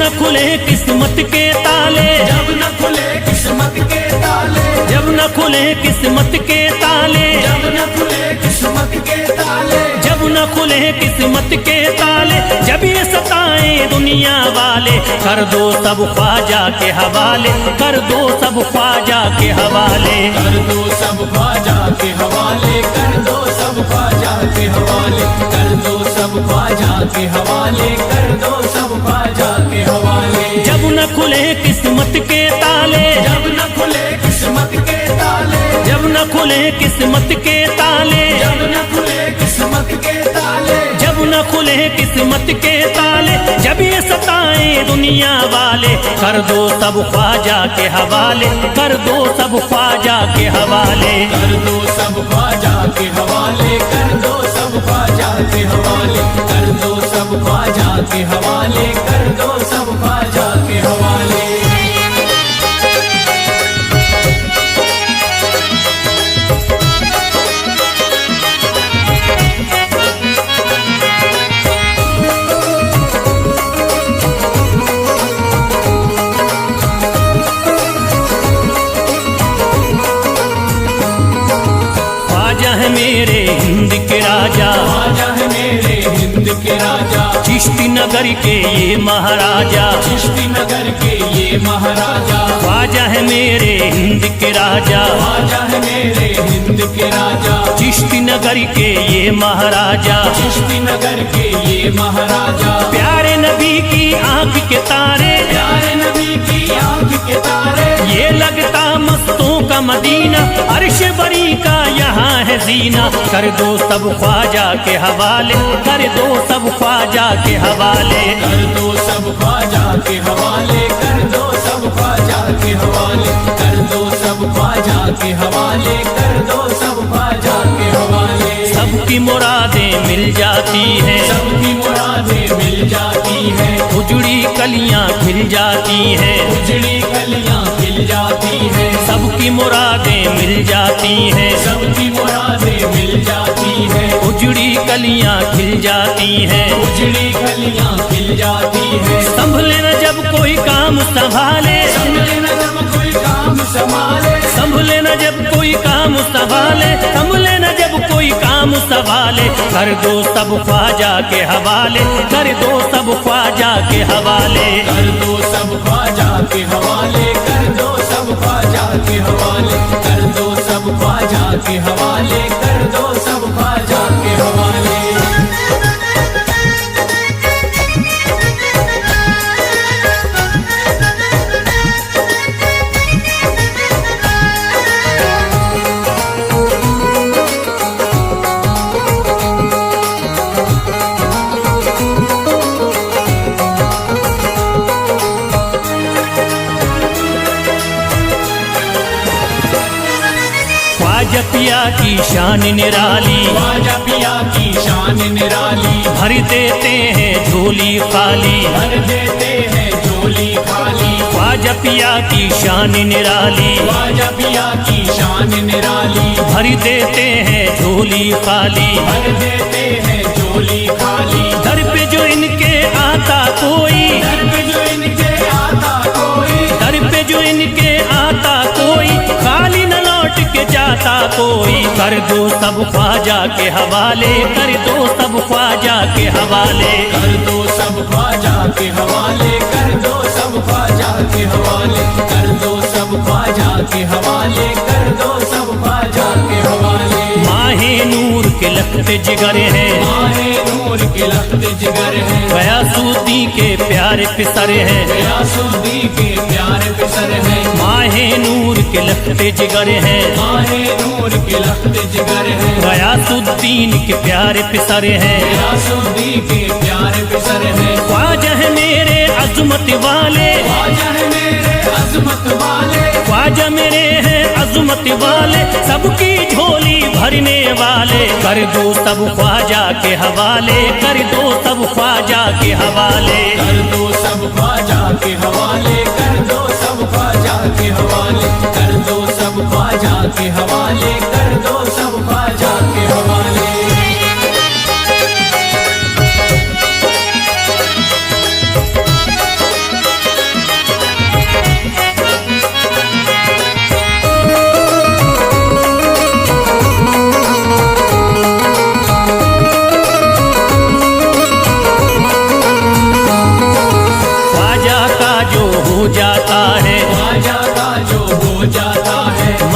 न खुले किस्मत के ताले, जब न खुले किस्मत के ताले, जब न खुले किस्मत के ताले, जब न खुले किस्मत के ताले, जब न खुले किस्मत के ताले, जब ये सताए दुनिया वाले, कर दो सब ख्वाजा के हवाले, कर दो सब ख्वाजा के हवाले, कर दो सब ख्वाजा के हवाले, कर दो सब ख्वाजा के हवाले, कर दो सब ख्वाजा के हवाले, कर दो सब ख्वाजा के हवाले। जब न खुले किस्मत के ताले, जब न खुले किस्मत के ताले, जब न खुले किस्मत के ताले, जब न खुले किस्मत के ताले, जब न खुले किस्मत के ताले, जब ये सताए दुनिया वाले, कर दो सब ख्वाजा के हवाले, कर दो सब ख्वाजा के हवाले, कर दो सब ख्वाजा के हवाले, कर दो सब ख्वाजा के हवाले, कर दो सब ख्वाजा के हवाले, कर दो सब ख्वाजा के हवाले। ख्वाजा है मेरे हिंद के राजा, ख्वाजा है मेरे हिंद के राजा, चिश्ती नगर के ये महाराजा, चिश्ती नगर के ये महाराजा, ख्वाजा है मेरे हिंद के राजा, ख्वाजा है मेरे हिंद के राजा, चिश्ती नगर के ये महाराजा, चिश्ती नगर के ये महाराजा, प्यारे नबी की आंख के तारे, प्यारे नबी की आंख के तारे, ये लगता मस्तों का मदीना, अर्श बरी का यहाँ है जीना, कर दो सब ख्वाजा के हवाले, कर दो सब ख्वाजा के हवाले, कर दो सब ख्वाजा के हवाले, कर दो सब ख्वाजा के हवाले, कर दो सब ख्वाजा के हवाले, कर दो सब ख्वाजा के हवाले। सबकी मुरादें मिल जाती हैं, सबकी मुरादें मिल जाती हैं, उजड़ी कलियां खिल जाती हैं, उजड़ी कलियां खिल जाती हैं, सबकी मुरादें मिल जाती हैं, सबकी मुरादें मिल जाती हैं, उजड़ी कलियां खिल जाती हैं, उजड़ी कलियां खिल जाती हैं। संभले न जब कोई काम संभाले, संभले न जब कोई काम संभाले, संभले न जब कोई काम संभाले, संभले न जब कोई काम संभाले, कर दो सब ख्वाजा के हवाले, कर दो सब ख्वाजा के हवाले, कर दो सब ख्वाजा के हवाले, कर दो सब ख्वाजा के हवाले, कर दो सब ख्वाजा के हवाले, कर दो सब ख्वाजा के हवाले। ख्वाजा पिया की शान निराली, ख्वाजा पिया की शान निराली, भर देते हैं झोली खाली, भर देते हैं झोली खाली, ख्वाजा पिया की शान निराली, ख्वाजा पिया की शान निराली, भर देते हैं झोली खाली, भर देते हैं झोली खाली, दर पे जो इनके आता कोई, दर पे जो इनके आता कोई, दर पे जो इनके आता कोई, खाली न लौट के जाता कोई, कर दो सब ख्वाजा के हवाले, कर दो सब ख्वाजा के हवाले, कर दो सब ख्वाजा के हवाले, कर दो सब ख्वाजा के हवाले, कर दो सब ख्वाजा के हवाले, कर दो सब ख्वाजा के हवाले। माहे नूर के लखते जिगर हैं, माहे नूर के लखते जिगर हैं, गयासुद्दीन के प्यारे पिसर हैं, गयासुद्दीन के प्यारे पिसर हैं, माहे नूर के लखते जिगर हैं, माहे नूर के लखते जिगर हैं, गयासुद्दीन के प्यारे पिसर हैं, गयासुद्दीन के प्यारे पिसर हैं। ख्वाजा है मेरे अजमत वाले, ख्वाजा है मेरे अजमत वाले, ख्वाजा मेरे हैं अजमत वाले, सबकी झोली भरने वाले, कर दो सब ख्वाजा के हवाले, कर दो सब ख्वाजा के हवाले, कर दो सब ख्वाजा के हवाले, कर दो सब ख्वाजा के हवाले, कर दो सब ख्वाजा के हवाले, कर दो सब ख्वाजा के हवाले।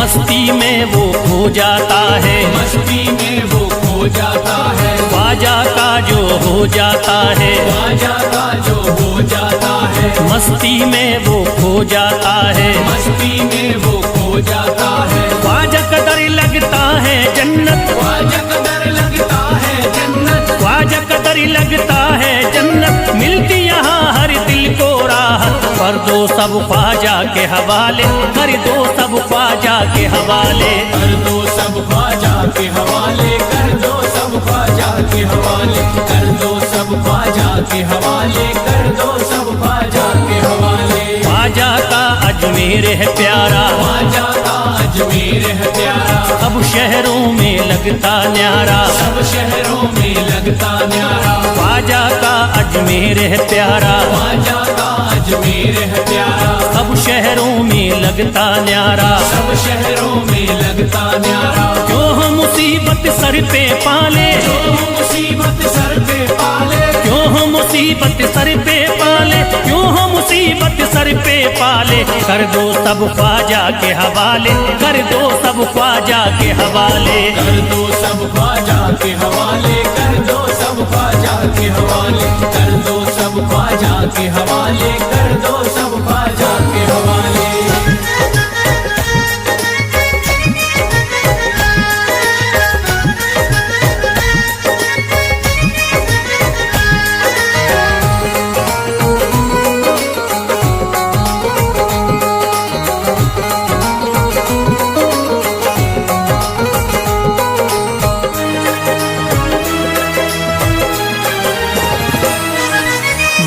मस्ती में वो खो जाता है, मस्ती में वो खो जाता है, ख्वाजा का जो हो जाता है, ख्वाजा का जो हो जाता है, मस्ती में वो खो जाता है, मस्ती में वो खो जाता है, ख्वाजा कदर लगता है जन्नत, ख्वाजा कदर लगता है जन्नत, ख्वाजा कदर लगता है जन्नत, मिलती यहाँ हर दिल को राहत, कर दो सब ख्वाजा के हवाले, कर दो सब ख्वाजा के हवाले, कर दो सब ख्वाजा के हवाले, कर दो सब ख्वाजा के हवाले, कर दो सब ख्वाजा के हवाले, कर दो सब ख्वाजा के हवाले। ख्वाजा का अजमेर है प्यारा, ख्वाजा का अजमेर है प्यारा, सब शहरों में लगता न्यारा, सब शहरों में लगता न्यारा, ख्वाजा का अजमेर है प्यारा, ख्वाजा का अजमेर है प्यारा, सब शहरों में लगता न्यारा, सब शहरों में लगता न्यारा, क्यों हम मुसीबत सर पे पाले, जो मुसीबत सर पे पाले, क्यों हम मुसीबत सर पे पाले, क्यों हम मुसीबत सर पे पाले, कर दो सब ख्वाजा के हवाले, कर दो सब ख्वाजा के हवाले, कर दो सब ख्वाजा के हवाले, कर दो सब ख्वाजा के हवाले, कर दो सब ख्वाजा के हवाले, कर दो सब ख्वाजा के हवाले।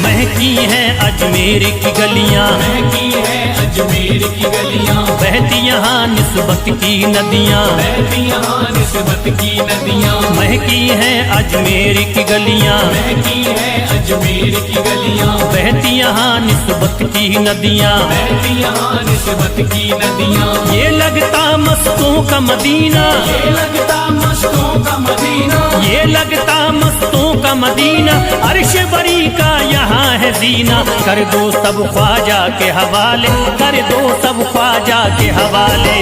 महकी हैं अजमेर की गलियां, महकी है अजमेर की गलियां, बहती यहाँ निस्बत की नदियां, बहती यहाँ निस्बत की नदियां, महकी हैं अजमेर की गलियां, महकी है अजमेर की गलियां, बहती यहाँ निस्बत की नदियां, बहती यहाँ निस्बत की नदियां, ये लगता मस्तों का मदीना, ये लगता मस्तों का मदीना, ये लगता मस्तों का मदीना, अर्श बरी का यहाँ है जीना, कर दो सब ख्वाजा के हवाले, कर दो सब ख्वाजा के हवाले।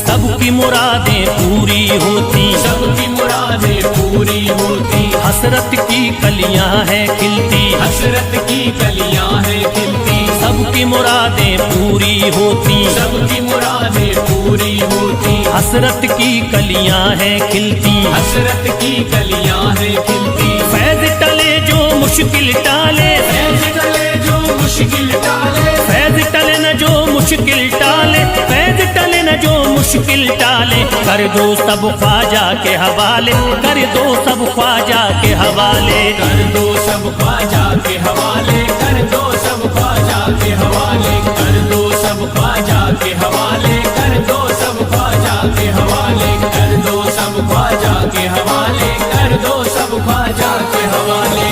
सबकी मुरादें पूरी होती, सबकी मुरादें पूरी होती, हसरत की कलियां हैं खिलती, हसरत की कलियां हैं खिलती, सबकी मुरादें पूरी होती, सबकी मुरादें पूरी होती, हसरत की कलियां हैं खिलती, हसरत की कलियां हैं खिलती, फैज टले जो मुश्किल टाले, फैज टले जो मुश्किल टाले, फैज टले न जो मुश्किल टाले, फैज टले न जो मुश्किल टाले, कर दो सब ख्वाजा के हवाले, कर दो सब ख्वाजा के हवाले, कर दो सब ख्वाजा के हवाले, कर दो सब ख्वाजा के हवाले, कर दो सब ख्वाजा के हवाले, कर दो सब ख्वाजा के हवाले, कर दो सब ख्वाजा के हवाले, कर दो सब ख्वाजा के हवाले।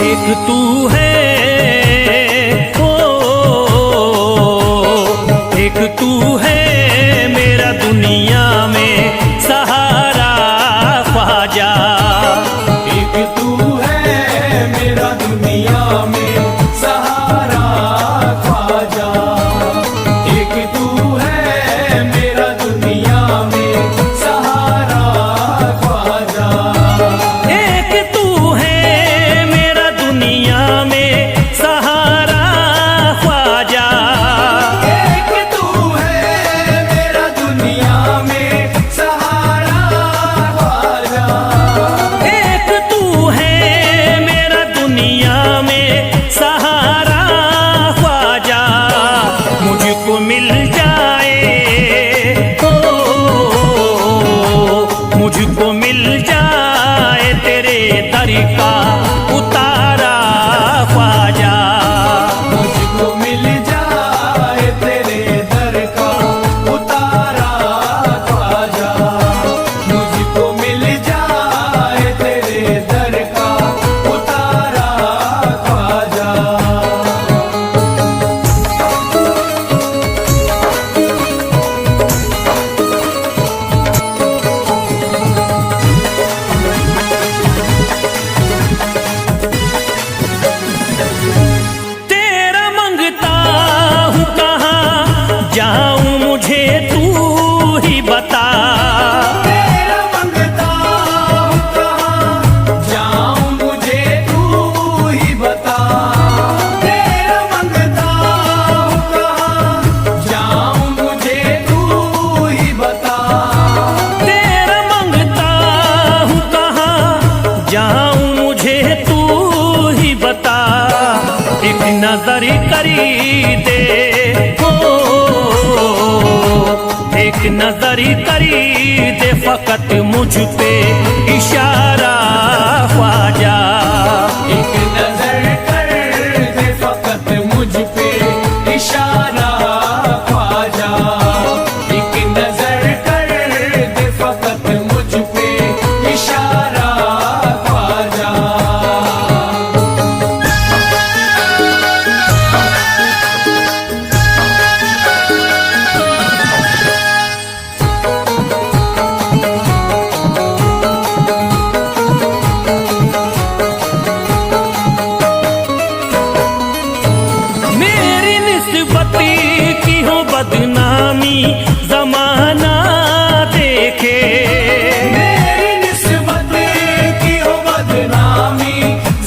एक तू है ओ, एक तू है मेरा दुनिया में सहारा ख्वाजा, एक तू है मेरा दुनिया में सहारा ख्वाजा, एक तू है मेरा दुनिया में सहारा ख्वाजा, एक तू है मेरा दुनिया में सहारा ख्वाजा, एक तू है मेरा दुनिया में सहारा ख्वाजा, एक तू है मेरा दुनिया में सहारा ख्वाजा, मुझको मिल जाए ओ, मुझको मिल जाए तेरे दर का उतारा ख्वाजा, मुझको मिल जाए तेरे दर का उतारा जाऊं मुझे तू ही बता, एक नजर करी दे हो, एक नजर करी दे फकत मुझ पे इशारा ख्वाजा। एक नजर कर दे फकत मुझ पे इशारा ख्वाजा, एक नजर कर दे फकत मुझ पे इशारा ख्वाजा। मेरी निस्बती की हो बदनामी जमाना देखे, मेरी निस्बत की हो बदनामी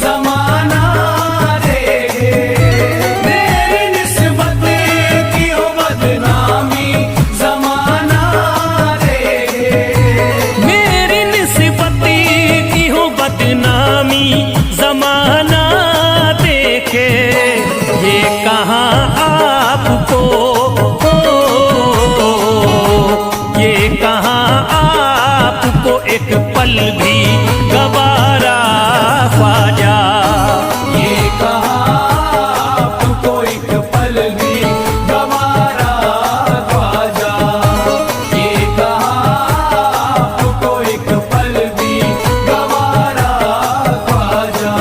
जमाना देखे, मेरी निस्बत की हो बदनामी जमाना देखे, मेरी निस्बती की हो बदनामी जमाना देखे। ये कहाँ आपको ये कहाँ आपको एक पल भी गवारा ख्वाजा। ये कहा आपको एक पल भी गवारा ख्वाजा, ये कहा आपको एक पल भी गवारा ख्वाजा।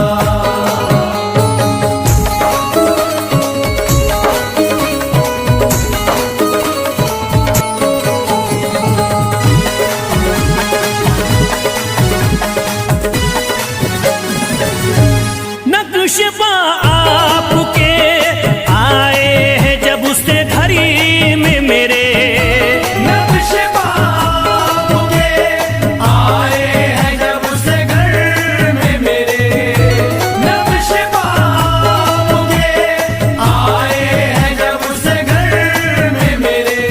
नक्शबा आपके आए हैं जब से घड़ी में मेरे, नक्शबा आपके आए हैं जब से घर में मेरे, नक्शबा आपके आए हैं जब से घर में मेरे,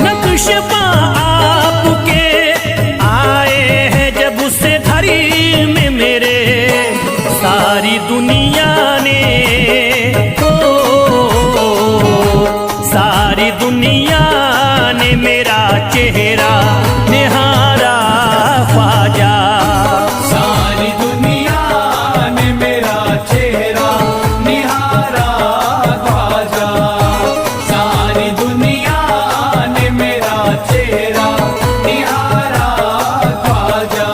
नक्शबा आपके आए हैं जब से घड़ी में मेरे। सारी दुनिया ने सारी दुनिया ने मेरा चेहरा निहारा ख्वाजा। सारी दुनिया ने मेरा चेहरा निहारा ख्वाजा, सारी दुनिया ने मेरा चेहरा निहारा ख्वाजा।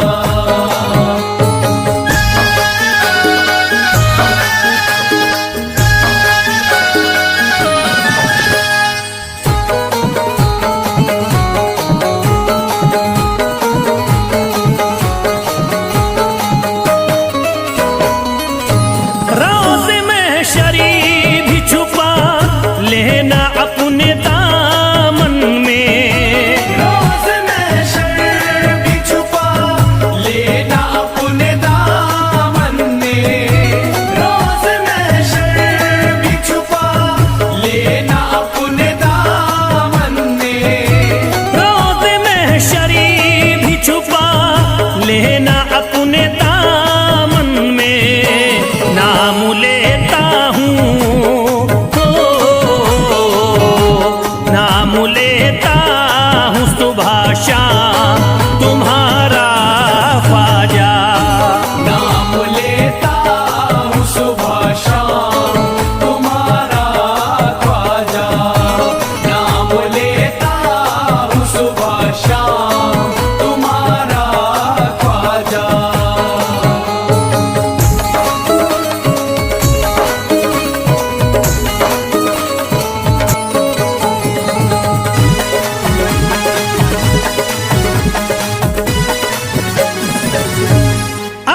रोज़ महशरी भी छुपा लेना अपने दामन में, रोज़ महशर भी छुपा लेना अपने दामन में, रोज़ महशर भी छुपा लेना अपने दामन में, रोज़ महशरी भी छुपा लेना अपने दामन में। नाम लेता हूँ नाम लेता हूँ सुबह शाम तुम्हारा ख्वाजा। नाम लेता हूँ सुबह शाम तुम्हारा ख्वाजा, नाम लेता हूँ सुबह शाम तुम्हारा ख्वाजा।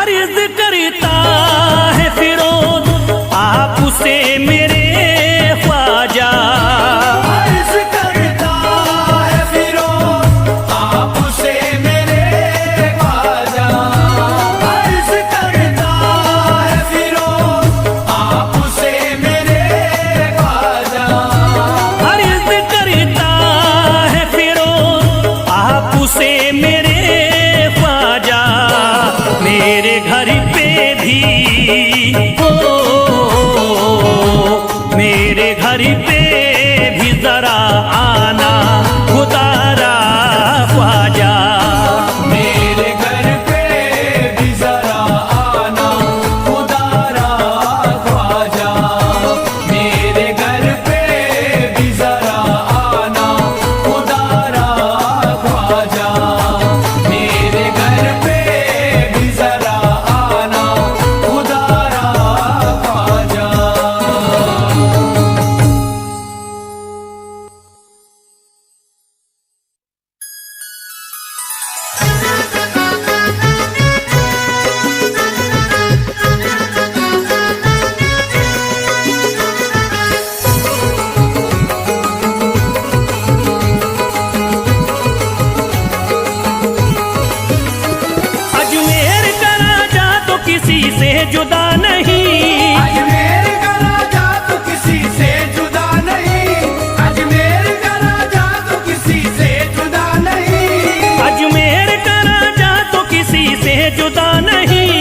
अर्ज करता है फिरोज आपसे मेरे ख्वाजा। अर्ज करता है फिरोज आपसे मेरे ख्वाजा, अर्ज करता है फिरोज आपसे मेरे ख्वाजा, अर्ज करता है फिरोज आपसे मेरे ख्वाजा। मेरे मेरे घर पे भी ओ मेरे घर पे भी जरा आना खुदारा ख्वाजा। मेरे घर पे भी जरा आना खुदारा ख्वाजा। मेरे घर पे भी जरा आना खुदारा ख्वाजा। मेरे घर पे भी जरा आना खुदारा ख्वाजा। अजमेर का राजा तो किसी से जुदा नहीं। अजमेर का राजा तो किसी से जुदा नहीं। अजमेर का राजा तो किसी से जुदा नहीं। अजमेर का राजा तो किसी से जुदा नहीं,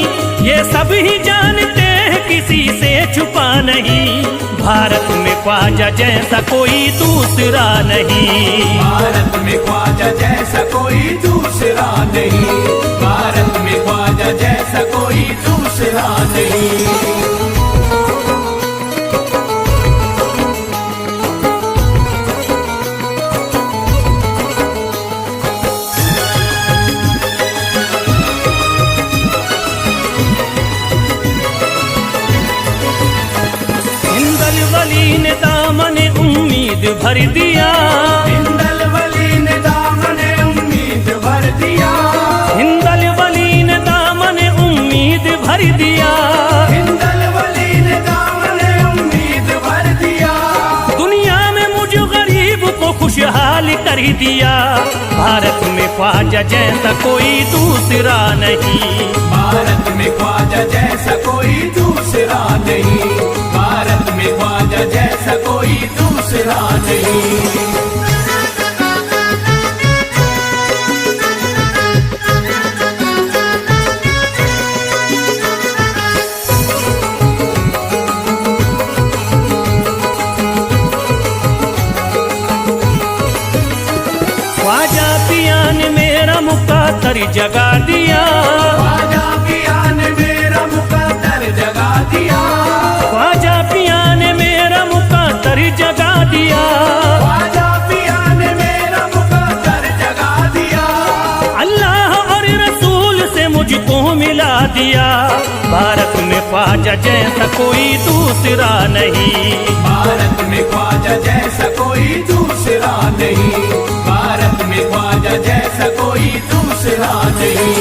ये सब ही जानते हैं किसी से छुपा नहीं। भारत में ख्वाजा जैसा कोई दूसरा नहीं। भारत में ख्वाजा जैसा कोई दूसरा नहीं। भारत में ख्वाजा जैसा कोई दूसरा नहीं। हिंदल वली ने दामन उम्मीद भर दिया। हिंदल वली ने दामन उम्मीद भर दिया। हिंदल वली ने दामन उम्मीद भर दिया। हिंदल वली ने दामन उम्मीद भर दिया। दुनिया में मुझ गरीब को खुशहाल कर दिया। भारत में ख्वाजा जैसा कोई दूसरा नहीं। भारत में ख्वाजा जैसा कोई दूसरा नहीं। भारत में ख्वाजा जैसा कोई दूसरा नहीं। ख्वाजा पिया ने मेरा मुकद्दर जगा दिया। ख्वाजा पिया ने मेरा मुकद्दर जगा दिया। ख्वाजा पिया ने मेरा मुकद्दर जगा दिया। ख्वाजा पिया ने मेरा मुकद्दर जगा दिया। अल्लाह और रसूल से मुझको मिला दिया। भारत में ख्वाजा जैसा कोई दूसरा नहीं। भारत में ख्वाजा जैसा कोई दूसरा नहीं। भारत में ख्वाजा जैसा कोई दूसरा नहीं।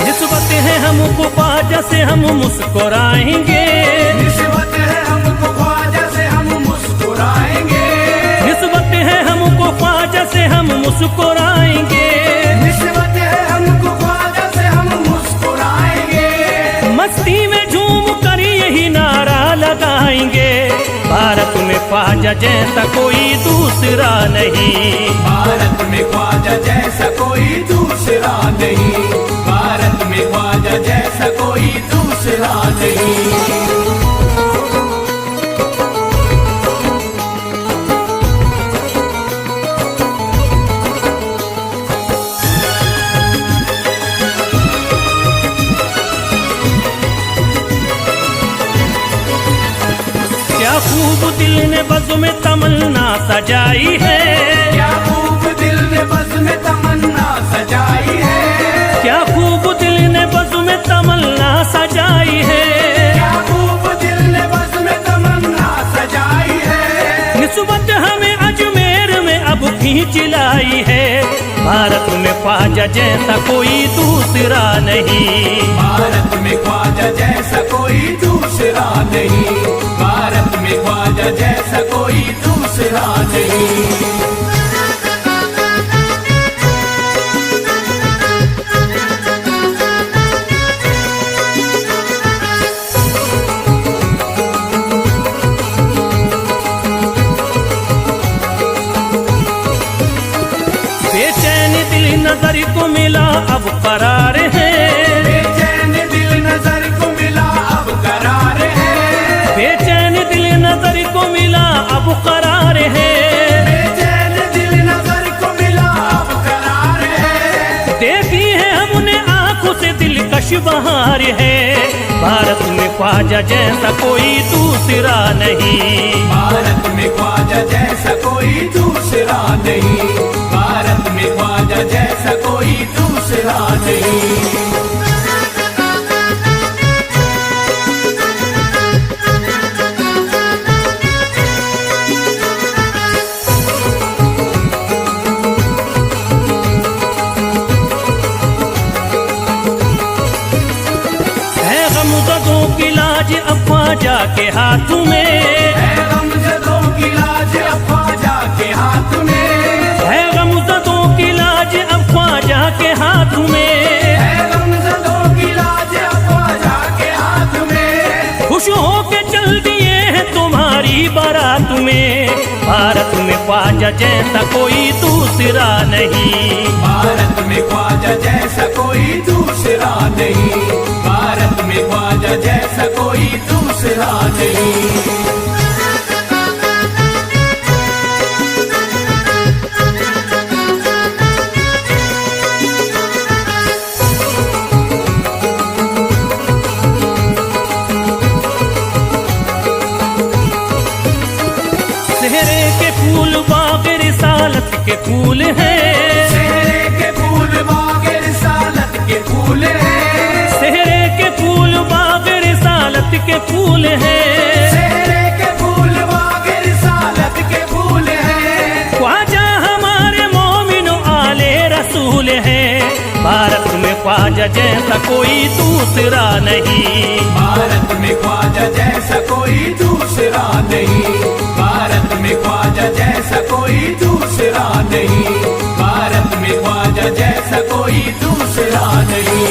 निस्बत है हमको ख्वाजा से हम मुस्कुराएंगे। निस्बत है हमको ख्वाजा से हम मुस्कुराएंगे। निस्बत है हमको ख्वाजा से हम मुस्कुराएंगे। निस्बत है हमको ख्वाजा से हम मुस्कुराएंगे। मस्ती में झूम कर यही नारा लगाएंगे। भारत में ख्वाजा जैसा कोई दूसरा नहीं। भारत में ख्वाजा जैसा कोई दूसरा नहीं। भारत में ख्वाजा जैसा कोई दूसरा नहीं। क्या खूब दिल ने बज़्म में तमन्ना सजाई है। क्या खूब दिल ने बज़्म में तमन्ना सजाई है। क्या खूब दिल ने बज़्म में तमन्ना सजाई है। क्या खूब दिल ने बज़्म में तमन्ना सजाई है। निस्बत हमें अजमेर में अब खींच लाई है। भारत में ख्वाजा जैसा कोई दूसरा नहीं। भारत में ख्वाजा जैसा कोई दूसरा नहीं। भारत में ख्वाजा जैसा कोई दूसरा नहीं। बरार है। बेचैन दिल नजर को मिला अब करार है। बेचैन दिल नजर को मिला अब करार है। बेचैन दिल नजर को मिला अब करार है। देखी है हमने आंखों से दिलकश बहार है। भारत में ख्वाजा जैसा कोई दूसरा नहीं। भारत में ख्वाजा जैसा कोई दूसरा नहीं। भारत में ख्वाजा जैसा कोई दूसरा नहीं। की लाज अब ख्वाजा के हाथ में है। गमज़दों की लाज अब ख्वाजा के हाथ में है। गमज़दों की लाज अब ख्वाजा के हाथ में है। गमज़दों की लाज अब ख्वाजा के हाथ में। खुश होके चल दिए हैं तुम्हारी बारात में। भारत में ख्वाजा जैसा कोई दूसरा नहीं। भारत में ख्वाजा जैसा कोई दूसरा नहीं। भारत में ख्वाजा जैसा कोई दूसरा नहीं। सेहरे के फूल बाग रिसालत के फूल हैं। सेहरे के फूल बाग रिसालत के फूल हैं। सेहरे के फूल बाग रिसालत के फूल हैं। सेहरे के फूल बाग रिसालत के फूल हैं। ख्वाजा हमारे मोमिनो आले रसूल हैं। भारत में ख्वाजा जैसा कोई दूसरा नहीं। भारत में ख्वाजा जैसा कोई दूसरा नहीं। भारत में ख्वाजा जैसा कोई दूसरा नहीं। भारत में ख्वाजा जैसा कोई दूसरा नहीं।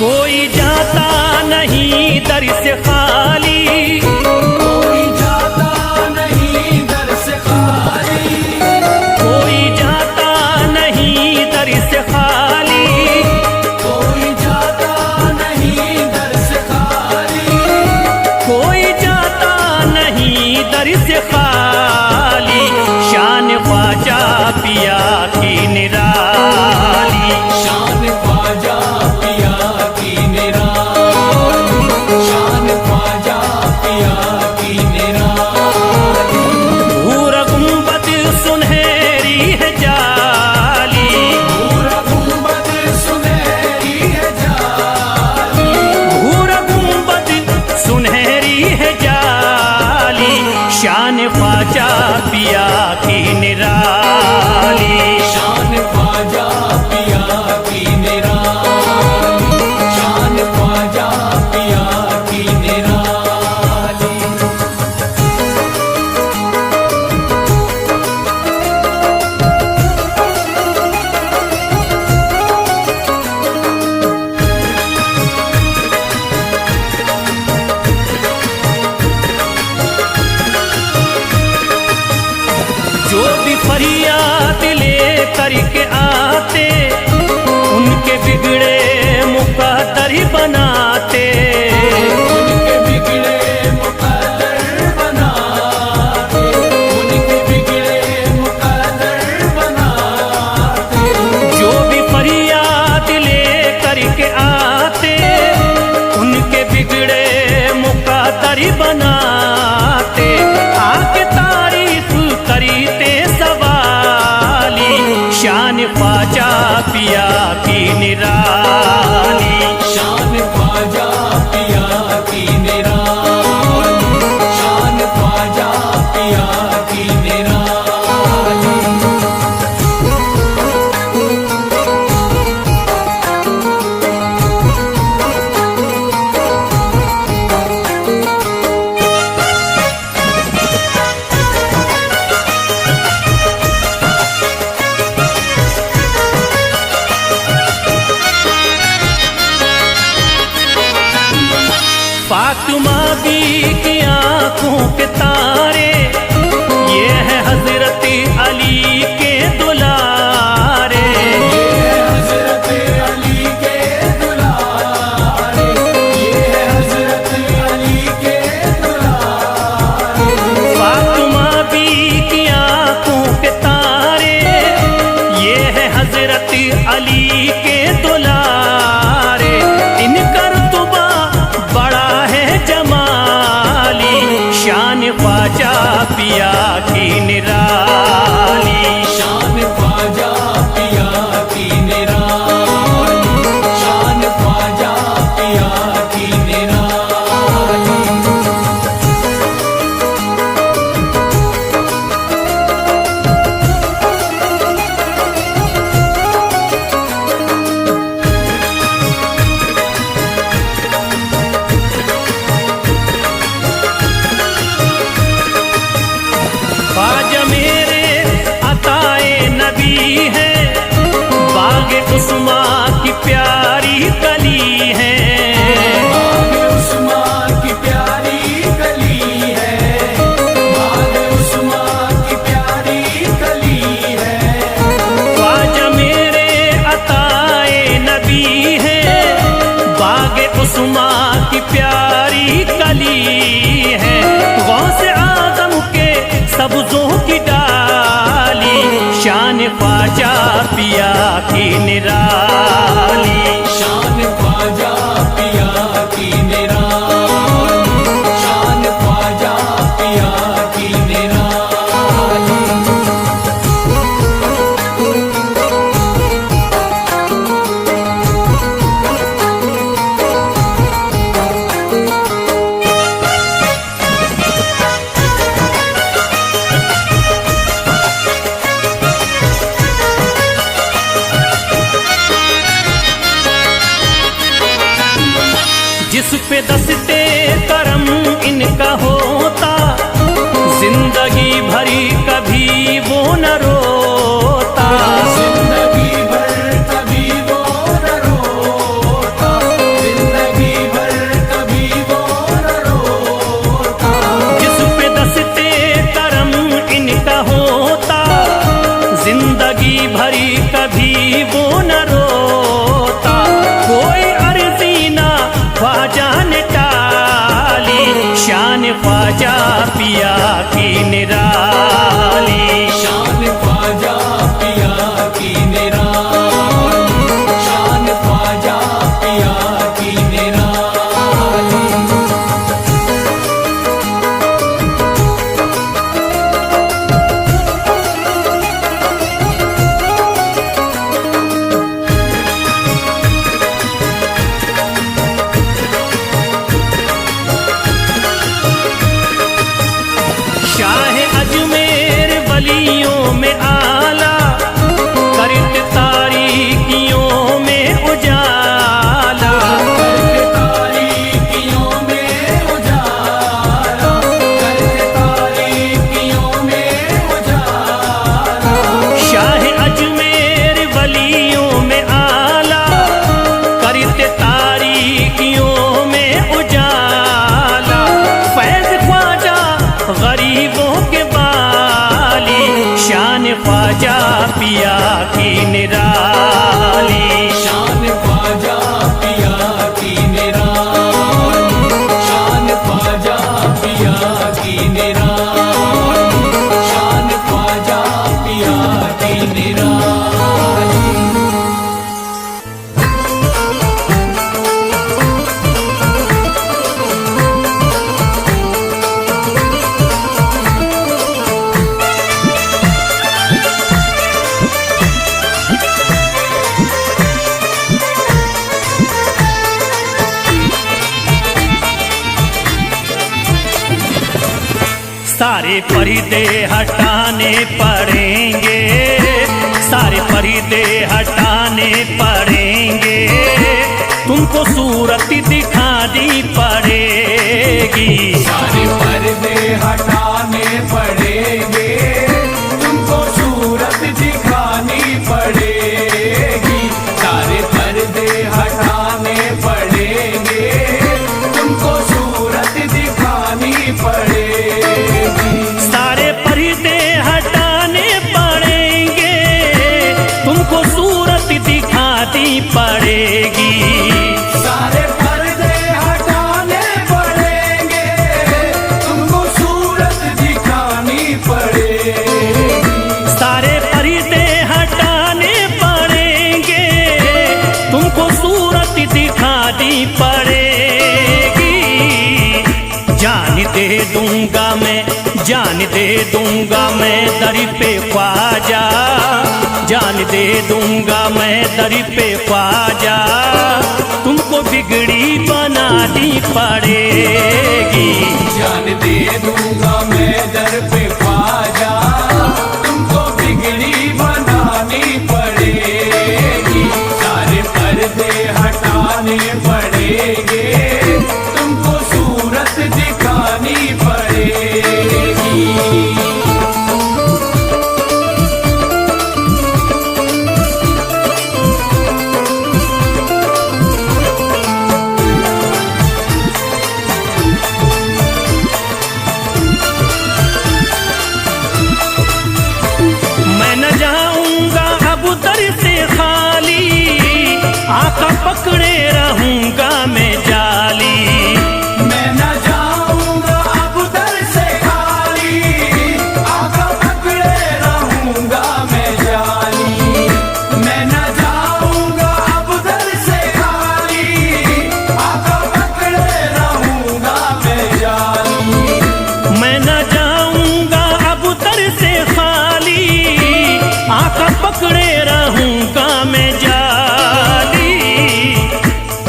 कोई जाता नहीं दर से खाली। कोई जाता नहीं दर से खाली। कोई जाता नहीं दर से खाली। कोई जाता नहीं दर से खाली। कोई जाता नहीं दर से खाली। शान ख्वाजा पिया की निराली। शान ख्वाजा पिया की निराली। शान ख्वाजा पिया की निराली। भूरा गुंबद सुनहरी है जाली। पूरा गुंबद सुनहरी है जाली। भूरा गुंबद सुनहरी है जाली। शान ख्वाजा पिया की निराली। शान ख्वाजा पिया की निराली। शान ख्वाजा पिया की निराली। जो भी फरियाद ले करके आते उनके बिगड़े मुकद्दर बनाते। उनके बिगड़े मुकद्दर बनाते। उनके बिगड़े मुकद्दर बनाते। जो भी फरियाद ले करके आते उनके बिगड़े मुकद्दर बनाते। आके तारीफ करते सवाली। शान ख्वाजा पिया की निराली। शान ख्वाजा पिया की निराली। शान ख्वाजा पिया की निराली। ख्वाजा पिया की निराली। शान ख्वाजा पिया की निराली, शान ख्वाजा पिया की निराली। ख्वाजा मेरे अताए नबी है, बाग उस्मा की प्यारी कली है। बाग उस्मा की प्यारी कली है, बाग उस्मा की प्यारी कली है। ख्वाजा मेरे अताए नबी है, बाग उस्मा की प्यारी कली है। गौस आजम के सब्जों की डाली, शान ख्वाजा पिया की निराली। शान ख्वाजा पिया की निराली, शान ख्वाजा पिया की निराली। जिस पे दस्ते करम इनका होता, जिंदगी भरी कभी वो न रोता। जिंदगी भर कभी वो न रोता, जिंदगी भर कभी वो न रोता। जिस पे दस्ते करम इनका होता, जिंदगी भरी कभी वो न रोता। कोई अर्जी ना ख्वाजा ने टाली, शान ख्वाजा पिया की निराली। शान ख्वाजा पिया की निराली, शान ख्वाजा पिया की निराली। शाह अजमेर वलियों में आला, करत तारीकियों में उजाला। करते तारीकियों में उजाला, करते तारीकियों में उजाला। शाह अजमेर वलियों में आला, करत तारीकियों में उजाला। फैज ख्वाजा गरीबों के बाली, शान ख्वाजा पिया की निराली। शान ख्वाजा पिया की निराली, शान ख्वाजा पिया की निराली, शान ख्वाजा पिया की निराली। सारे पर्दे हटाने पड़ेंगे, सारे पर्दे हटाने पड़ेंगे। तुमको सूरत दिखानी पड़ेगी। सारे पर्दे हटाने पड़ेंगे, तुमको सूरत दिखानी पड़ेगी। सारे पर्दे हटाने पड़ेंगे, तुमको सूरत दिखानी पड़ेगी। सारे पर्दे हटाने पड़ेंगे, तुमको सूरत दिखानी पड़ेगी। सारे पर्दे हटाने पड़ेंगे, दूंगा मैं, जान दे दूंगा मैं दर पे ख्वाजा, जान दे दूंगा मैं दर पे ख्वाजा, तुमको बिगड़ी बनानी पड़ेगी। जान दे दूंगा मैं दर पे ख्वाजा, तुमको बिगड़ी बनानी पड़ेगी। सारे पर्दे हटाने पड़ेंगे, तुमको सूरत दिखानी पड़ेगी। मैं न जाऊंगा अब दर से खाली, आका पकड़े रहूंगा मैं जाली। मैं न जाऊंगा अब दर से खाली, आका पकड़े रहूंगा मैं जाली। मैं न जाऊंगा अब दर से खाली, आका पकड़े रहूंगा मैं जाली। मैं न जाऊंगा अब दर से खाली, आका पकड़े रहूंगा मैं जाली।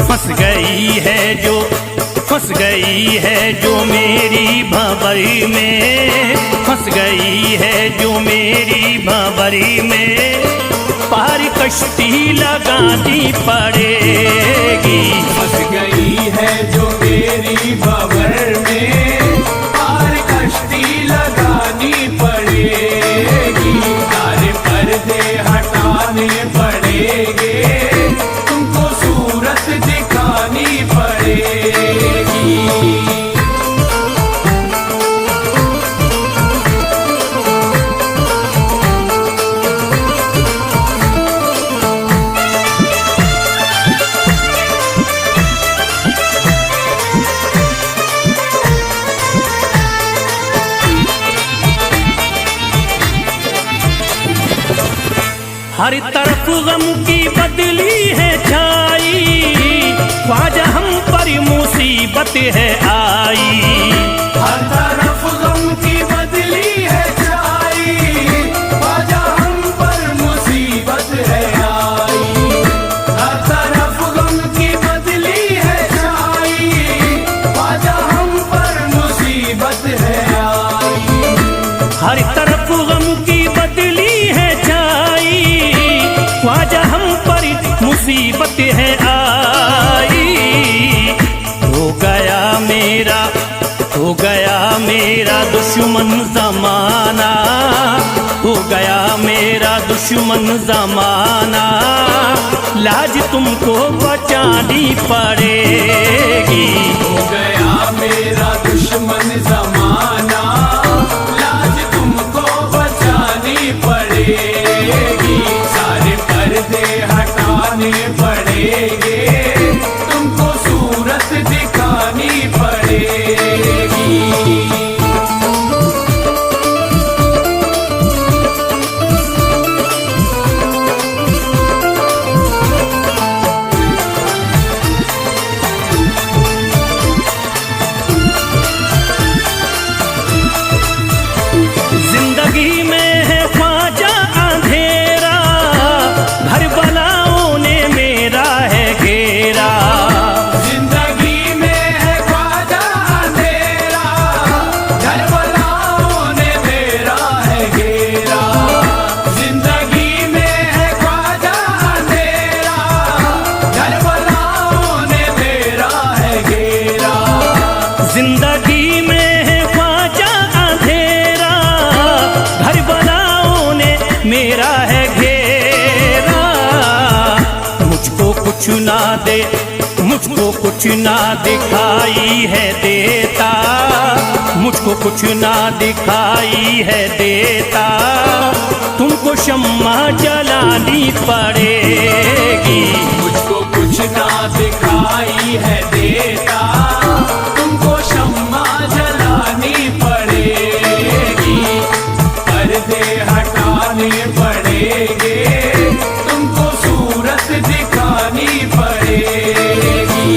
फंस गई है जो मेरी भंवरी में, फंस गई है जो मेरी भंवरी में, पार कश्ती लगानी पड़ेगी। फंस गई है जो मेरी भंवर में, पार कश्ती लगानी पड़ेगी। सारे पर्दे हटाने पड़ेंगे, तुमको सूरत दिखानी पड़ेगी। हर तरफ गम की बदली है छाई, ख्वाजा हम पर मुसीबत है आई। हर तरफ गम की बदली है छाई, ख्वाजा हम पर मुसीबत है आई। हर तरफ गम की बदली है छाई, ख्वाजा हम पर मुसीबत है आई। हर तरफ गम की बदली है छाई, ख्वाजा हम पर मुसीबत है आई। हो गया मेरा दुश्मन जमाना, हो गया मेरा दुश्मन जमाना, लाज तुमको बचानी पड़ेगी। हो गया मेरा दुश्मन जमाना, लाज तुमको बचानी पड़ेगी। सारे पर्दे हटाने पड़ेंगे, तुमको सूरत दिखानी पड़ेगी। जिंदगी में है ख्वाजा अंधेरा, घर बलाओं ने मेरा है घेरा। जिंदगी में है ख्वाजा अंधेरा, घर बलाओं ने मेरा है घेरा। जिंदगी में है ख्वाजा अंधेरा, घर बलाओं ने मेरा है घेरा। जिंदगी में है ख्वाजा अंधेरा, घर बलाओं ने मेरा है घेरा। मुझको कुछ ना दे, मुझको कुछ ना दिखाई है देता, मुझको कुछ ना दिखाई है देता, तुमको शम्मा जलानी पड़ेगी। मुझको कुछ ना दिखाई है देता, तुमको शम्मा जलानी पड़ेगी। पर्दे हटाने पड़ेंगे, तुमको सूरत दिखानी पड़ेगी।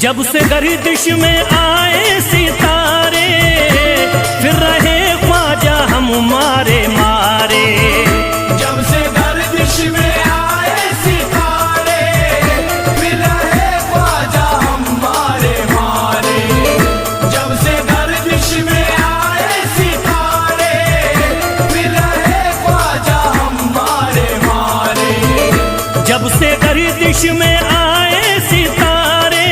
जब से गर्दिश में आए सितारे, फिर रहे ख्वाजा हम मारे मारे। जब से गर्दिश में आए सितारे, फिर रहे ख्वाजा हम मारे मारे। जब से गर्दिश में आए सितारे, फिर रहे ख्वाजा हम मारे मारे। जब से गर्दिश में आए सितारे,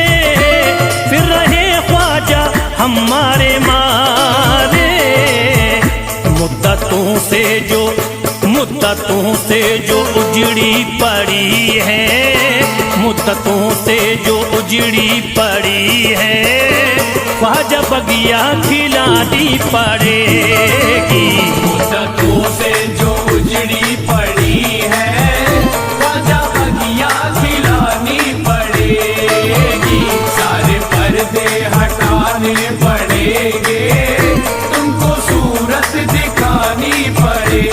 फिर रहे ख्वाजा हमारे मारे। मुद्दतों से जो उजड़ी पड़ी है, मुद्दतों से जो उजड़ी पड़ी है, ख्वाजा बगिया खिलानी पड़ेगी। मुद्दतों से जो उजड़ी पड़ी है, ख्वाजा बगिया खिलानी पड़ेगी। सारे पर्दे हटाने पड़ेंगे, तुमको सूरत दिखानी पड़ेगी।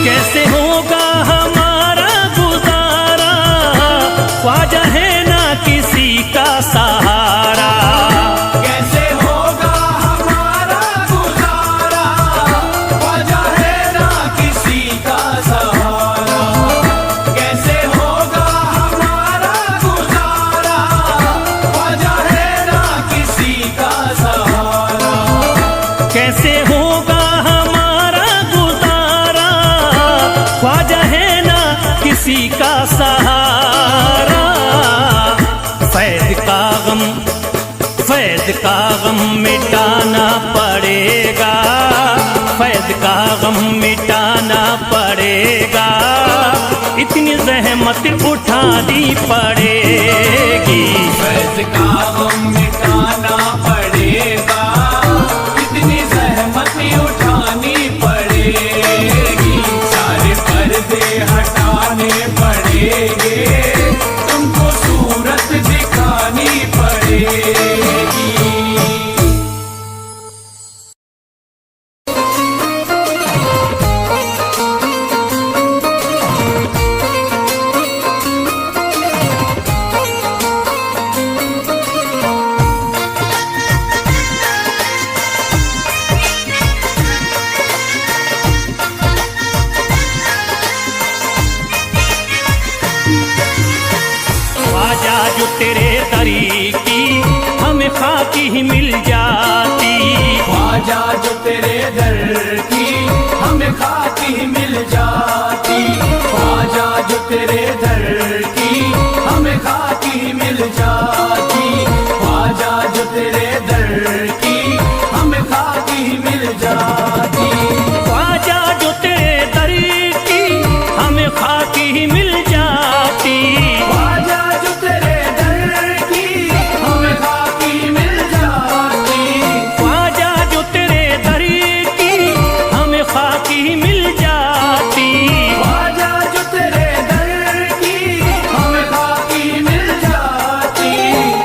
कैसे होगा हमारा गुजारा, ख्वाजा है ना किसी का सहारा। कैसे होगा हमारा गुजारा, ख्वाजा है ना किसी का सहारा। कैसे होगा हमारा गुजारा, ख्वाजा है ना किसी का सहारा। कैसे होगा हमारा गुजारा, ख्वाजा है ना किसी का सहारा। फैज़ का गम मिटाना पड़ेगा, फैज़ का गम मिटाना पड़ेगा। इतनी ज़हमत उठानी पड़ेगी। फैज़ का गम मिटाना पड़ेगा, इतनी ज़हमत उठानी पड़ेगी। सारे पर्दे हटाने पड़ेंगे, तुमको सूरत दिखानी पड़ेगी। ख्वाजा जो तेरे दरी की हमें खाकी ही मिल जाती। ख्वाजा जो तेरे दर की हमें खाकी ही मिल जाती। ख्वाजा जो तेरे दर की हमें खाकी ही मिल जाती। ख्वाजा जो तेरे दर की हमें खाकी ही मिल जाती। ख्वाजा जो तेरे दरी की हमें खाकी ही मिल जाती। ख्वाजा जो तेरे दर की हमें खाकी मिल जाती। ख्वाजा जो तेरे दरी की हमें खाकी ही मिल जाती। ख्वाजा जो तेरे दर की हमें खाकी मिल जाती।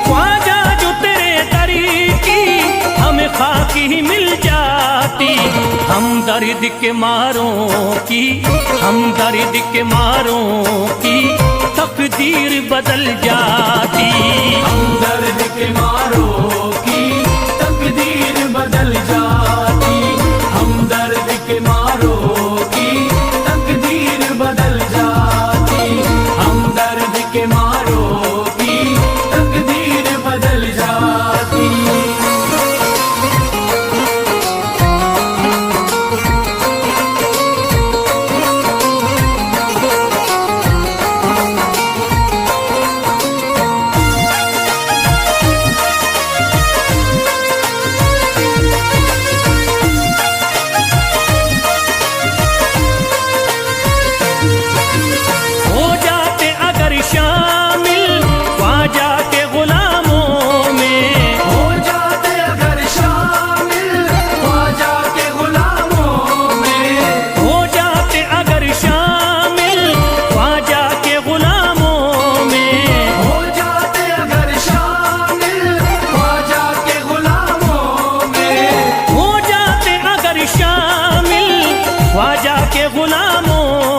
ख्वाजा जो तेरे दरी की हमें खाकी ही मिल जाती। हम दर्द के मारों की, हम दर्द के मारों की तकदीर बदल जाती। हम दर्द के मारों की तकदीर बदल जाती। हम दर्द के मारों की तकदीर बदल जाती। हम दर्द के मारों की तकदीर बदल जाती।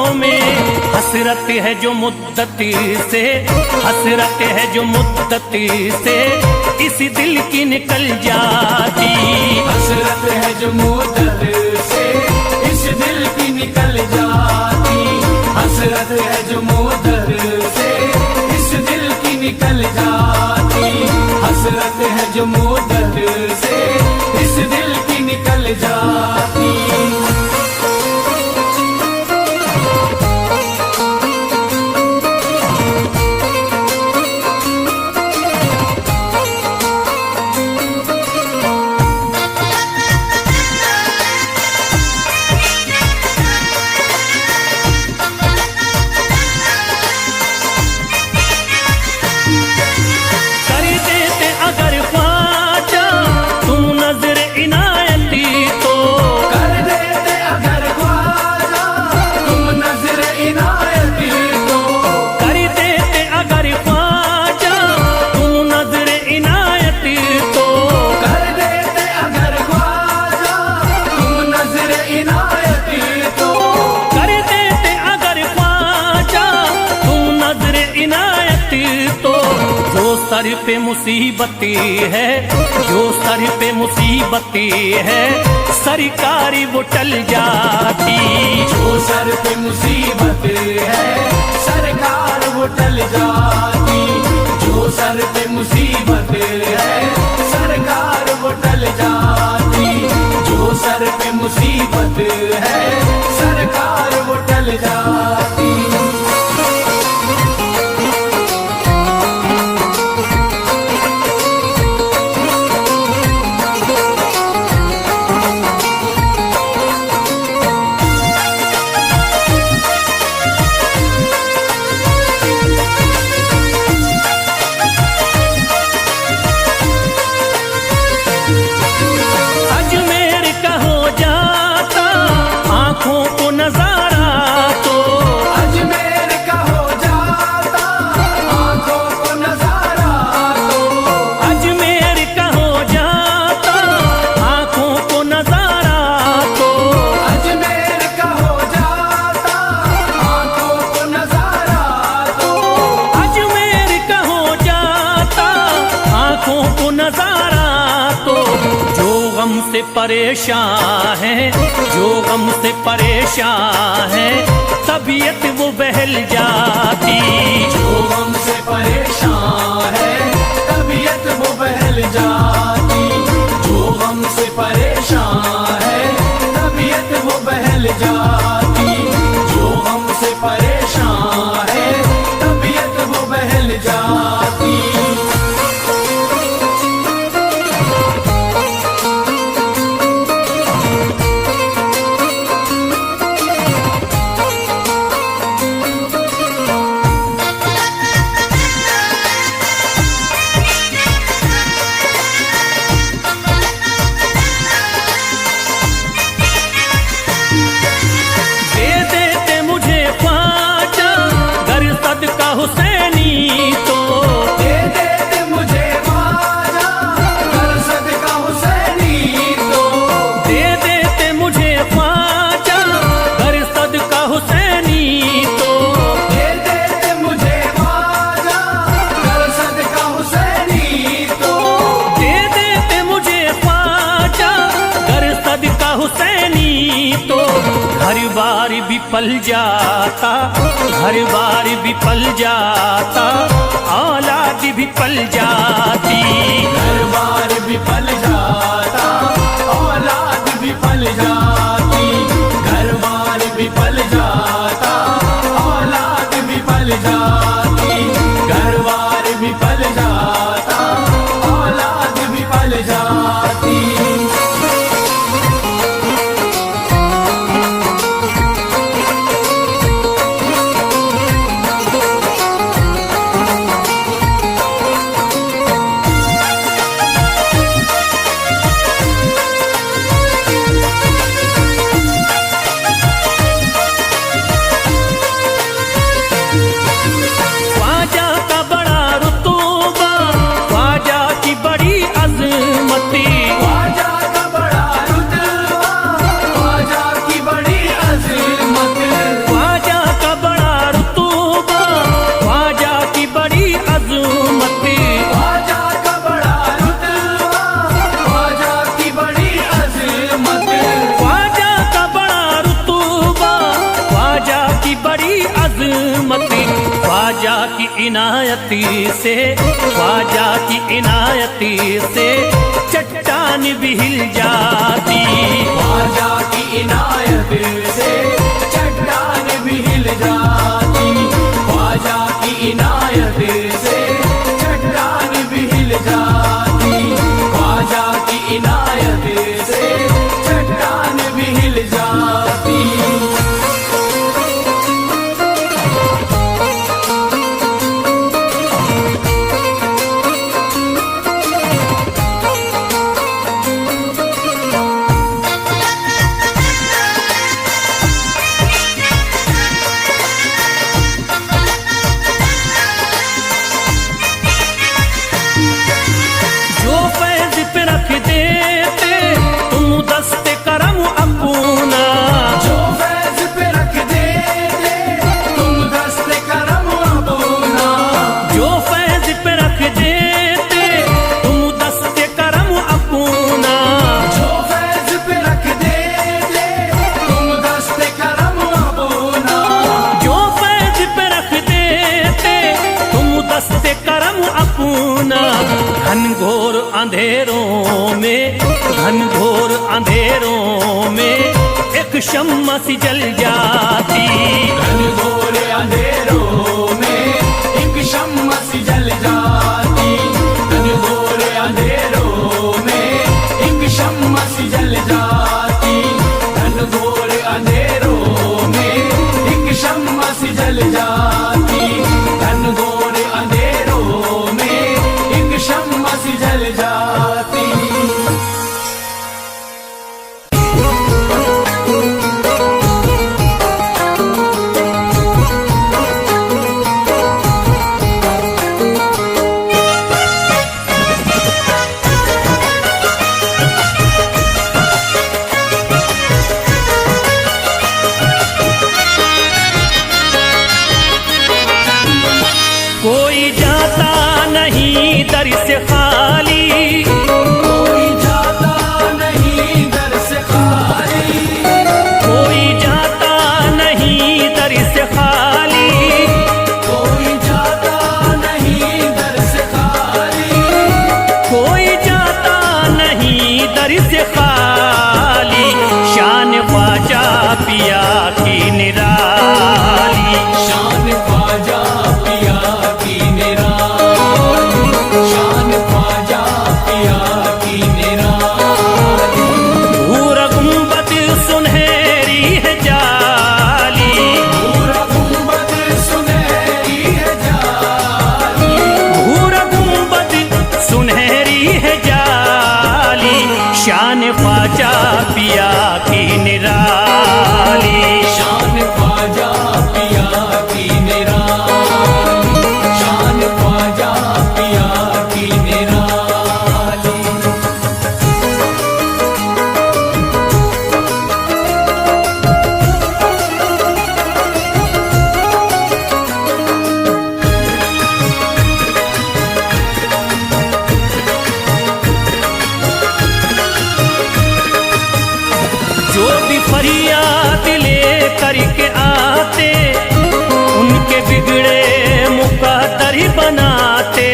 दिलों में हसरत है जो मुद्दती से, हसरत है जो मुद्दती से इस दिल की निकल जाती। हसरत है जो मुद्दत से इस दिल की निकल जाती। हसरत है जो मुद्दत से इस दिल की निकल जाती। हसरत है जो मुद्दत से इस दिल की निकल जाती। सर पे मुसीबती है, जो सर पे मुसीबती है सरकारी वो टल जाती। जो सर पे मुसीबत है सरकार वो टल जाती। जो सर पे मुसीबत है सरकार वो टल जाती। जो सर पे मुसीबत है सरकार वो टल जाती। से परेशान है, जो गम से परेशान है तबीयत वो बहल जाती। जो गम से परेशान है तबीयत वो बहल जाती। जो गम से परेशान है तबीयत वो बहल जाती। जो गम से परेशान है तबीयत वो बहल जाती। हुसैनी तो दे दे मुझे ख्वाजा कर सदका हुसैनी तो। दे देते मुझे ख्वाजा कर सदका हुसैनी तो। दे देते मुझे ख्वाजा कर सदका हुसैनी तो। दे देते मुझे ख्वाजा कर सदका हुसैनी तो। घर बार भी पल जाता, घर बार भी पल जाता, औलाद भी पल जाती। घर बार भी पल जाता, औलाद भी पल जाती। घर बार भी पल जाता, औलाद भी पल जाती। घर बार भी पल जाता, औलाद भी पल जाती। अजमत ख्वाजा की इनायती से, ख्वाजा की इनायती से चट्टान भी हिल जाती। ख्वाजा की इनायत से चट्टान भी हिल जाती, ख्वाजा की इनायत से चट्टान भी हिल जाती, ख्वाजा की इनायत से चट्टान भी हिल जाती। घनघोर अंधेरों में, घनघोर अंधेरों में एक शम्मा सी जल जाती। घनघोर अंधेरों में एक शम्मा सी जल जाती, घनघोर अंधेरों में एक शम्मा सी जल जाती, घनघोर अंधेरों में एक शम्मा सी जल जाती, घनघोर अंधेरों में एक शम्मा सी जल जाती। कोई जाता नहीं दर से खाली, कोई जाता नहीं दर से खाली, कोई जाता नहीं दर से खाली, कोई जाता नहीं दर से खाली, कोई जाता नहीं दर से खाली। शान ख्वाजा पिया की निराली, शान ख्वाजा पिया की निराली, शान ख्वाजा पिया की निराली। भूरा गुंबद सुनहरी है जाली, पूरा गुंबद सुनहरी है जाली, भूरा गुंबद सुनहरी है जाली। शान ख्वाजा पिया की निराली, शान ख्वाजा पिया की निराली, शान ख्वाजा पिया की निराली। जो भी फरियाद ले करके आते उनके बिगड़े मुकद्दर ही बनाते।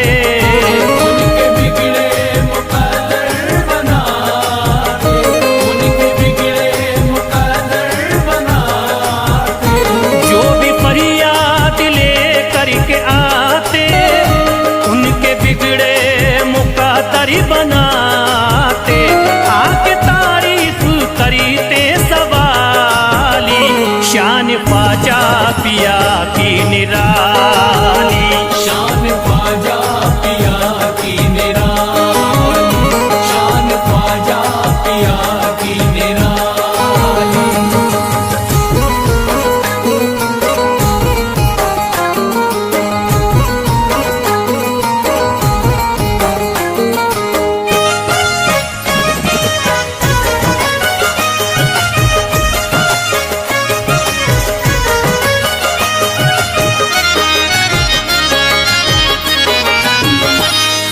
उनके बिगड़े मुकद्दर बनाते, उनके बिगड़े मुकद्दर बनाते। जो भी फरियाद ले करके आते उनके बिगड़े मुकद्दर ही बनाते। आके तारीफ करते सवाली, शान ख्वाजा पिया की निराली, शान ख्वाजा पिया की निराली, शान ख्वाजा पिया की निराली।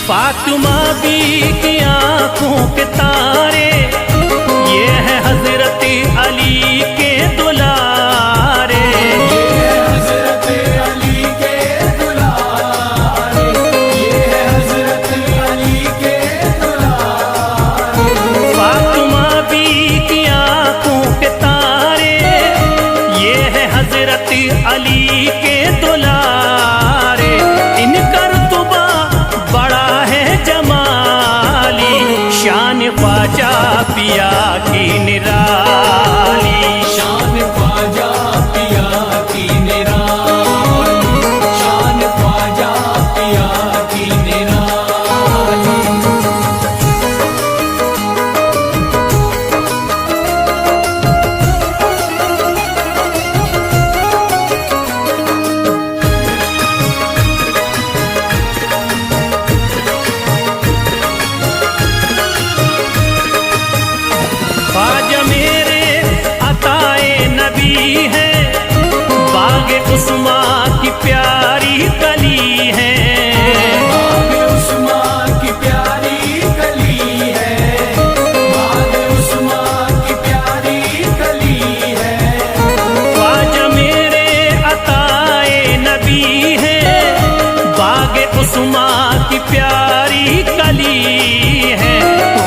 फातिमा बी की आंखों के तारे, ये है हजरत अली के दुलारे। ये है हजरत अली के दुलारे, इनका रुतबा बड़ा है जमाली, शान ख्वाजा पिया की निराली। शान ख्वाजा पिया की निराली, शान ख्वाजा पिया की निराली। ख्वाजा मेरे अताए नबी है, बाग उस्मा की प्यारी कली है। बाग उस्मा की प्यारी कली है, बाग उस्मा की प्यारी कली है। ख्वाजा मेरे अताए नबी है, बाग उस्मा की प्यारी कली है।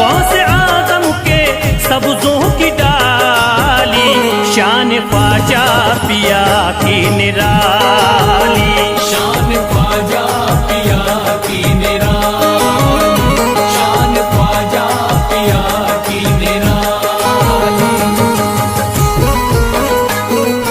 गौसे आदम के सब्जों की डाली, शान ख्वाजा पिया की निराली।